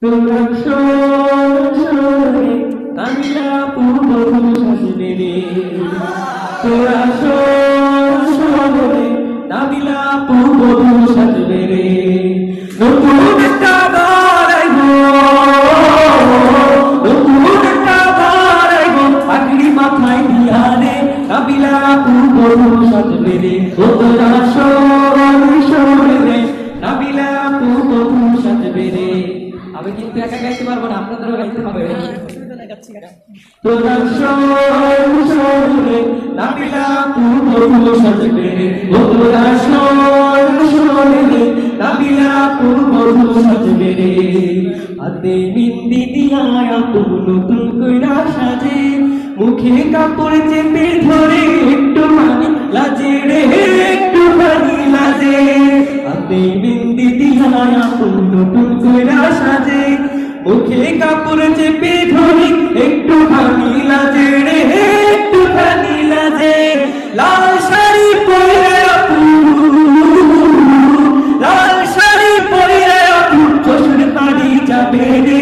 তোরা শোনে নাবিলা পূর্বপুরুষ সাজবে রে, তোরা শোনে নাবিলা পূর্বপুরুষ সাজবে রে। নতুন একটা বার আইব, নতুন একটা বার আইব, পাগড়ি মাথায় দিয়া রে, নাবিলা পূর্বপুরুষ সাজবে রে। ও তোরা শোনে রে, নাবিলা পূর্বপুরুষ সাজবে রে। আমি কিন্তু একা গাইতে পারবো না, আপনাদেরও গাইতে হবে। তোরা শোনে নাবিলা পূর্বপুরুষ সাজবে রে, ও তোরা শোনে রে, নাবিলা পূর্বপুরুষ সাজবে রে। হাতে বিন্দি দিয়া আপন নতুন কইরা সাজে, মুখে কাপড় চেপে ধরে একটু পানি লাজে রে, একটু পানি লাজে। হাতে বিন্দি দিয়া আপন নতুন কইরা সাজে, মুখে কাপড় চেপে ধরে একটু পানি লাজে রে, একটু পানি লাজে। লাল শাড়ি পরে আপু, লাল শাড়ি পরে আপু শ্বশুর বাড়ি যাবে রে,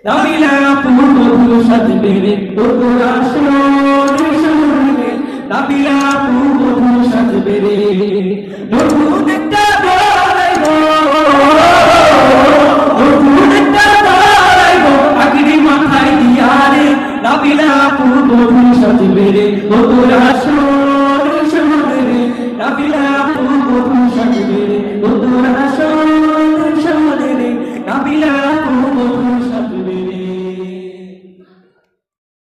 নাবিলা পূর্বপুরুষ সাজবে রে। তোরা শোনে নাবিলা পূর্বপুরুষ সাজবে রে। নতুন একটা বার আইব, নতুন একটা বার আইব, পাগড়ি মাথায় দিয়া রে, নাবিলা পূর্বপুরুষ সাজবে রে। তোরা শোনে রে, নাবিলা